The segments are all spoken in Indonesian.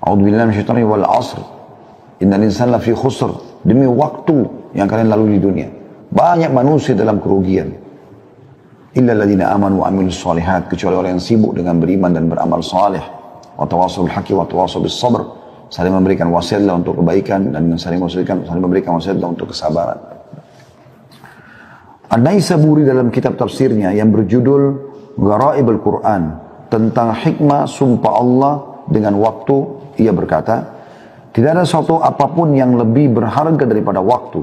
A'udzubillahi minasyaitonir wal 'asr. Innal insana lafi khusr. Demi waktu yang kalian lalui di dunia. Banyak manusia dalam kerugian. Illa alladziina aamanu wa 'amilus shalihat, kecuali orang yang sibuk dengan beriman dan beramal saleh. Wa tawassaw bil haqqi wa tawassaw bis sabr. Saling memberikan wasiatlah untuk kebaikan dan saling memberikan wasiatlah untuk kesabaran. An-Naisaburi dalam kitab tafsirnya yang berjudul Gharaibul Quran tentang hikmah sumpah Allah dengan waktu, ia berkata, tidak ada suatu apapun yang lebih berharga daripada waktu.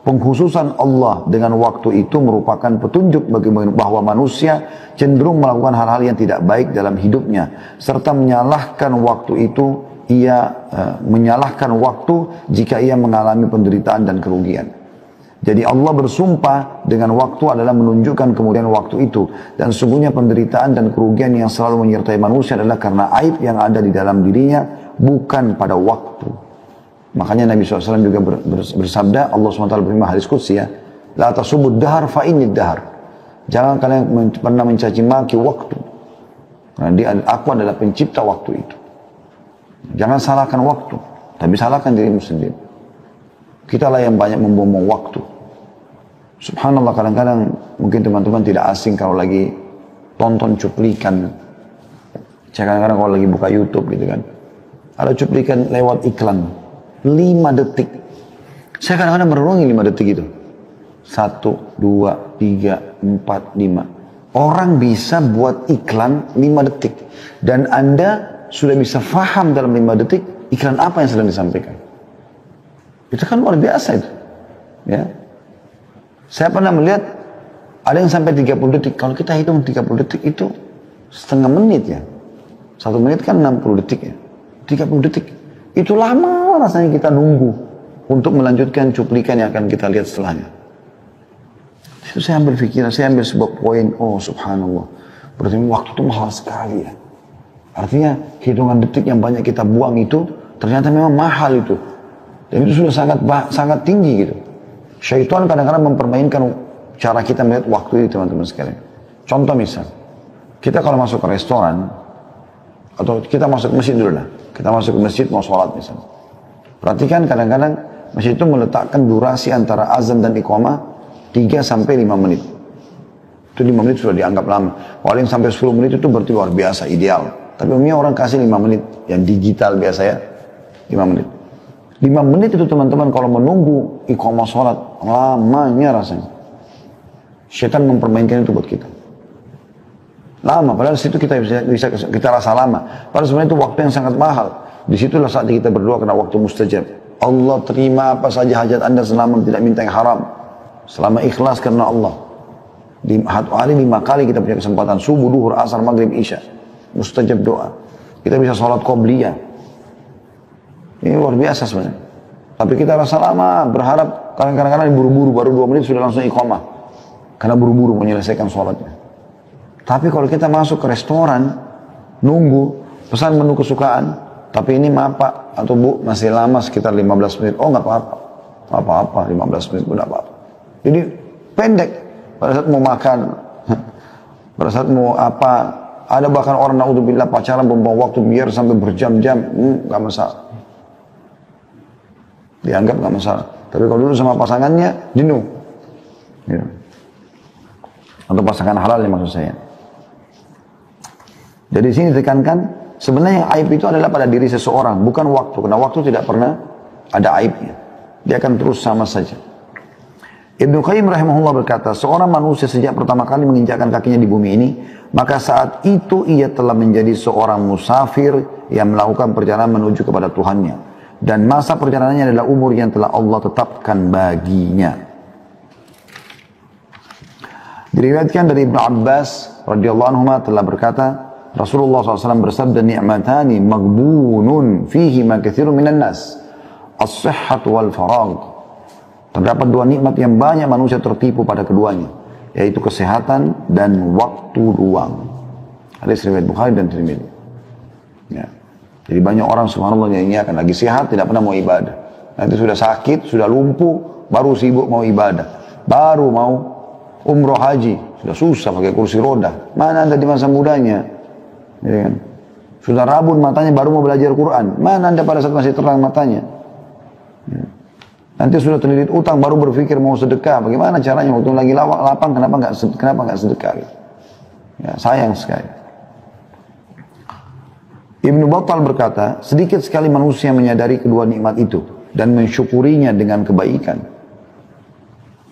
Pengkhususan Allah dengan waktu itu merupakan petunjuk bagi bahwa manusia cenderung melakukan hal-hal yang tidak baik dalam hidupnya, serta menyalahkan waktu itu. Menyalahkan waktu jika ia mengalami penderitaan dan kerugian. Jadi Allah bersumpah dengan waktu adalah menunjukkan kemudian waktu itu. Dan sesungguhnya penderitaan dan kerugian yang selalu menyertai manusia adalah karena aib yang ada di dalam dirinya, bukan pada waktu. Makanya Nabi SAW juga bersabda, Allah SWT berfirman hadis qudsi ya, La tasubud dahar fa innid dahar. Jangan kalian pernah mencaci maki waktu. Karena aku adalah pencipta waktu itu. Jangan salahkan waktu, tapi salahkan dirimu sendiri. Kitalah yang banyak membuang waktu. Subhanallah, kadang-kadang mungkin teman-teman tidak asing kalau lagi tonton cuplikan. Saya kadang-kadang kalau lagi buka YouTube gitu kan, ada cuplikan lewat iklan 5 detik. Saya kadang-kadang merenungi 5 detik itu. 1, 2, 3, 4, 5. Orang bisa buat iklan 5 detik. Dan Anda sudah bisa faham dalam 5 detik iklan apa yang sedang disampaikan. Itu kan luar biasa itu. Ya. Saya pernah melihat ada yang sampai 30 detik. Kalau kita hitung 30 detik itu setengah menit ya. 1 menit kan 60 detik ya. 30 detik. Itu lama rasanya kita nunggu untuk melanjutkan cuplikan yang akan kita lihat setelahnya. Itu saya ambil pikiran, saya ambil sebuah poin, oh subhanallah. Berarti waktu itu mahal sekali ya. Artinya hitungan detik yang banyak kita buang itu ternyata memang mahal itu. Dan itu sudah sangat tinggi gitu. Syaitan kadang-kadang mempermainkan cara kita melihat waktu itu teman-teman sekalian. Contoh misal, kita kalau masuk ke restoran, atau kita masuk ke masjid dulu lah. Kita masuk ke masjid mau sholat misalnya. Perhatikan kadang-kadang masjid itu meletakkan durasi antara azan dan iqamah 3 sampai 5 menit. Itu 5 menit sudah dianggap lama. Kalau yang sampai 10 menit itu berarti luar biasa, ideal. Tapi umumnya orang kasih 5 menit. Yang digital biasa ya, 5 menit. 5 menit itu teman-teman kalau menunggu iqamah sholat, lamanya rasanya. Syaitan mempermainkan itu buat kita. Lama, padahal situ kita bisa kita rasa lama. Padahal sebenarnya itu waktu yang sangat mahal. Disitulah saat kita berdoa karena waktu mustajab. Allah terima apa saja hajat anda selama tidak minta yang haram. Selama ikhlas karena Allah. Di hari 5 kali kita punya kesempatan. Subuh, duhur, asar, maghrib, isya. Mustajab doa. Kita bisa sholat qobliyah. Ini luar biasa sebenarnya. Tapi kita rasa lama, berharap kadang-kadang buru-buru, baru 2 menit sudah langsung iqamah. Karena buru-buru menyelesaikan sholatnya. Tapi kalau kita masuk ke restoran, nunggu, pesan menu kesukaan, tapi ini maaf Pak, atau Bu, masih lama sekitar 15 menit. Oh nggak apa-apa, nggak apa-apa, 15 menit pun nggak apa-apa. Jadi pendek, pada saat mau makan, pada saat mau apa, ada bahkan orang naudzubillah pacaran membuang waktu biar sampai berjam-jam, nggak masalah. Dianggap nggak masalah. Tapi kalau dulu sama pasangannya, jenuh. Ya. Untuk pasangan halal ya maksud saya. Jadi di sini ditekankan, sebenarnya yang aib itu adalah pada diri seseorang, bukan waktu. Karena waktu tidak pernah ada aibnya. Dia akan terus sama saja. Ibnu Qayyim rahimahullah berkata, seorang manusia sejak pertama kali menginjakkan kakinya di bumi ini, maka saat itu ia telah menjadi seorang musafir yang melakukan perjalanan menuju kepada Tuhannya. Dan masa perjalanannya adalah umur yang telah Allah tetapkan baginya. Diriwayatkan dari Ibnu Abbas radhiyallahu anhu telah berkata, Rasulullah SAW bersabda, ni'matani maghbunun fihi ma katsirun minan nas, as-sihhat wal faragh. Terdapat 2 nikmat yang banyak manusia tertipu pada keduanya, yaitu kesehatan dan waktu luang. Hadis riwayat Bukhari dan Tirmidzi. Ya. Jadi banyak orang subhanallah yang akan lagi sehat tidak pernah mau ibadah. Nanti sudah sakit, sudah lumpuh, baru sibuk mau ibadah. Baru mau umroh haji, sudah susah pakai kursi roda. Mana anda di masa mudanya? Ya kan? Sudah rabun matanya baru mau belajar Quran. Mana Anda pada saat masih terang matanya? Nanti sudah terlilit utang baru berpikir mau sedekah. Bagaimana caranya waktu lagi lapang kenapa nggak sedekah? Ya, sayang sekali. Ibnu Battal berkata, sedikit sekali manusia menyadari kedua nikmat itu dan mensyukurinya dengan kebaikan.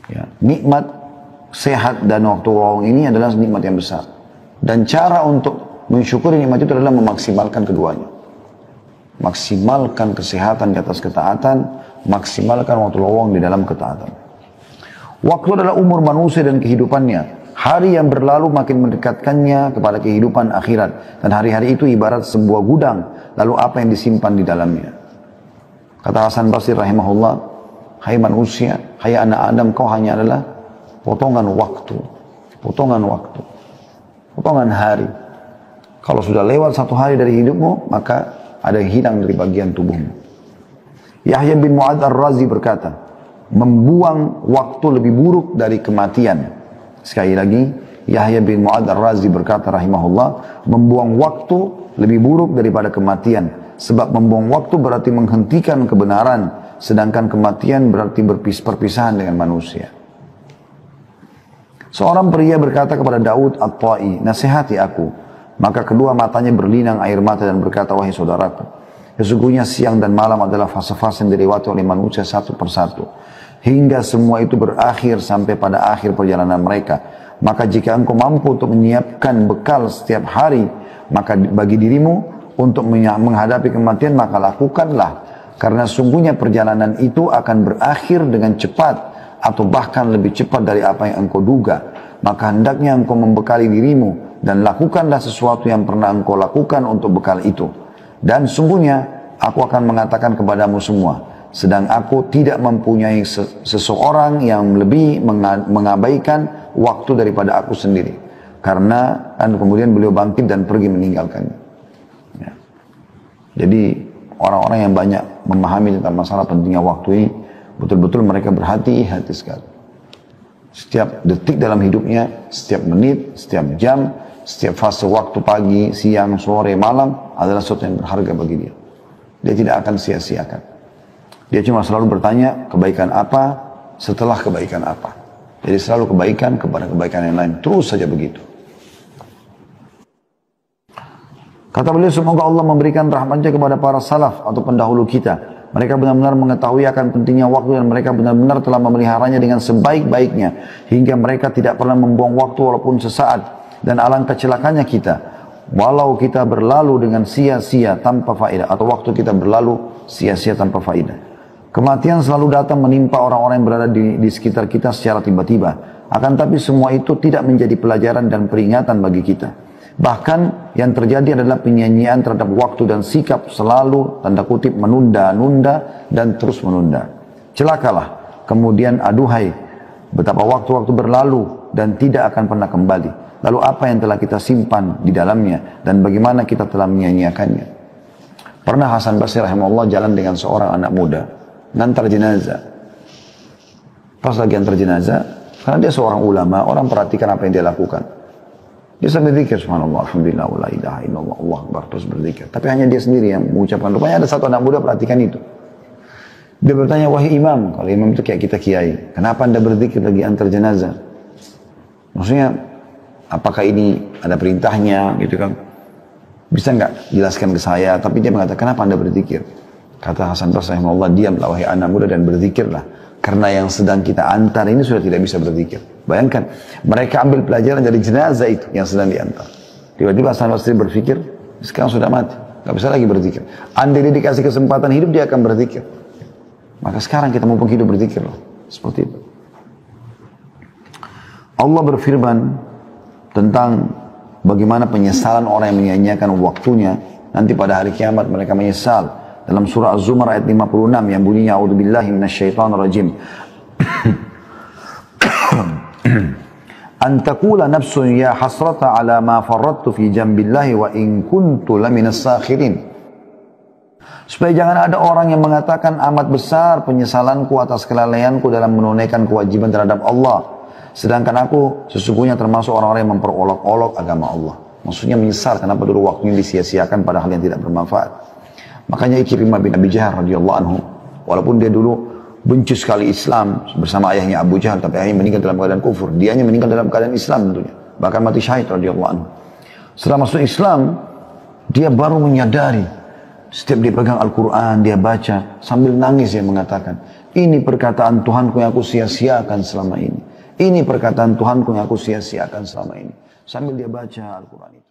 Ya, nikmat sehat dan waktu luang ini adalah nikmat yang besar. Dan cara untuk mensyukuri nikmat itu adalah memaksimalkan keduanya. Maksimalkan kesehatan di atas ketaatan, maksimalkan waktu luang di dalam ketaatan. Waktu adalah umur manusia dan kehidupannya. Hari yang berlalu makin mendekatkannya kepada kehidupan akhirat. Dan hari-hari itu ibarat sebuah gudang. Lalu apa yang disimpan di dalamnya? Kata Hasan Basri rahimahullah, hai manusia, hai anak Adam, kau hanya adalah potongan waktu. Potongan waktu. Potongan hari. Kalau sudah lewat satu hari dari hidupmu, maka ada yang hilang dari bagian tubuhmu. Yahya bin Mu'adz Ar-Razi berkata, membuang waktu lebih buruk dari kematian. Sekali lagi, Yahya bin Mu'adz Ar-Razi berkata rahimahullah, membuang waktu lebih buruk daripada kematian. Sebab membuang waktu berarti menghentikan kebenaran, sedangkan kematian berarti perpisahan dengan manusia. Seorang pria berkata kepada Daud At-Ta'i, nasihati aku. Maka kedua matanya berlinang air mata dan berkata, wahai saudaraku, sesungguhnya siang dan malam adalah fase-fase yang dilewati oleh manusia satu persatu. Hingga semua itu berakhir sampai pada akhir perjalanan mereka. Maka jika engkau mampu untuk menyiapkan bekal setiap hari, maka bagi dirimu untuk menghadapi kematian, maka lakukanlah. Karena sungguhnya perjalanan itu akan berakhir dengan cepat, atau bahkan lebih cepat dari apa yang engkau duga. Maka hendaknya engkau membekali dirimu, dan lakukanlah sesuatu yang pernah engkau lakukan untuk bekal itu. Dan sungguhnya aku akan mengatakan kepadamu semua, sedang aku tidak mempunyai seseorang yang lebih mengabaikan waktu daripada aku sendiri. Karena kemudian beliau bangkit dan pergi meninggalkannya. Ya. Jadi orang-orang yang banyak memahami tentang masalah pentingnya waktu ini, betul-betul mereka berhati-hati sekali. Setiap detik dalam hidupnya, setiap menit, setiap jam, setiap fase waktu pagi, siang, sore, malam adalah sesuatu yang berharga bagi dia. Dia tidak akan sia-siakan. Dia cuma selalu bertanya, kebaikan apa setelah kebaikan apa. Jadi selalu kebaikan kepada kebaikan yang lain. Terus saja begitu. Kata beliau, semoga Allah memberikan rahmatnya kepada para salaf atau pendahulu kita. Mereka benar-benar mengetahui akan pentingnya waktu dan mereka benar-benar telah memeliharanya dengan sebaik-baiknya. Hingga mereka tidak pernah membuang waktu walaupun sesaat. Dan alangkah celakanya kita, walau kita berlalu dengan sia-sia tanpa faedah, atau waktu kita berlalu sia-sia tanpa faedah. Kematian selalu datang menimpa orang-orang yang berada di sekitar kita secara tiba-tiba. Akan tapi semua itu tidak menjadi pelajaran dan peringatan bagi kita. Bahkan yang terjadi adalah penyanyian terhadap waktu dan sikap selalu, tanda kutip, menunda-nunda dan terus menunda. Celakalah, kemudian aduhai, betapa waktu-waktu berlalu dan tidak akan pernah kembali. Lalu apa yang telah kita simpan di dalamnya dan bagaimana kita telah menyia-nyiakannya. Pernah Hasan Basri rahimahullah jalan dengan seorang anak muda, ngantar jenazah. Pas lagi antar jenazah, karena dia seorang ulama, orang perhatikan apa yang dia lakukan. Dia sambil berzikir, subhanallah, alhamdulillah, la ilaha illallah, Allah akbar, terus berzikir. Tapi hanya dia sendiri yang mengucapkan. Rupanya ada satu anak muda perhatikan itu. Dia bertanya, wahai imam, kalau imam itu kayak kita kiai, kenapa anda berzikir lagi antar jenazah? Maksudnya, apakah ini ada perintahnya gitu kan? Bisa nggak jelaskan ke saya? Tapi dia mengatakan, kenapa anda berzikir? Kata Hasan Basri rahimahullah, diamlah wahai anak muda dan berzikirlah. Karena yang sedang kita antar ini sudah tidak bisa berzikir. Bayangkan, mereka ambil pelajaran dari jenazah itu yang sedang diantar. Tiba-tiba Hasan Basri berpikir, sekarang sudah mati, nggak bisa lagi berzikir. Andai dia dikasih kesempatan hidup, dia akan berzikir. Maka sekarang kita mumpung hidup berzikir loh. Seperti itu. Allah berfirman tentang bagaimana penyesalan orang yang menyia-nyiakan waktunya. Nanti pada hari kiamat mereka menyesal. Dalam surah Az-Zumar ayat 56 yang bunyinya a'udzubillahi minasyaitonirrajim. An taqula nafsun ya hasrata ala ma farrattu fi jambillahi wa in kuntu laminas sakhirin. Supaya jangan ada orang yang mengatakan amat besar penyesalanku atas kelalaianku dalam menunaikan kewajiban terhadap Allah. Sedangkan aku sesungguhnya termasuk orang-orang yang memperolok-olok agama Allah. Maksudnya menyesal kenapa dulu waktunya disia-siakan pada hal yang tidak bermanfaat. Makanya Ikrimah bin Abi Jahal radhiyallahu anhu, walaupun dia dulu benci sekali Islam bersama ayahnya Abu Jahal, tapi ayahnya meninggal dalam keadaan kufur. Dianya meninggal dalam keadaan Islam tentunya. Bahkan mati syahid radhiyallahu anhu. Setelah masuk Islam, dia baru menyadari. Setiap dia pegang Al-Quran, dia baca. Sambil nangis dia mengatakan, ini perkataan Tuhanku yang aku sia-siakan selama ini. Ini perkataan Tuhanku yang aku sia-siakan selama ini. Sambil dia baca Al-Quran itu.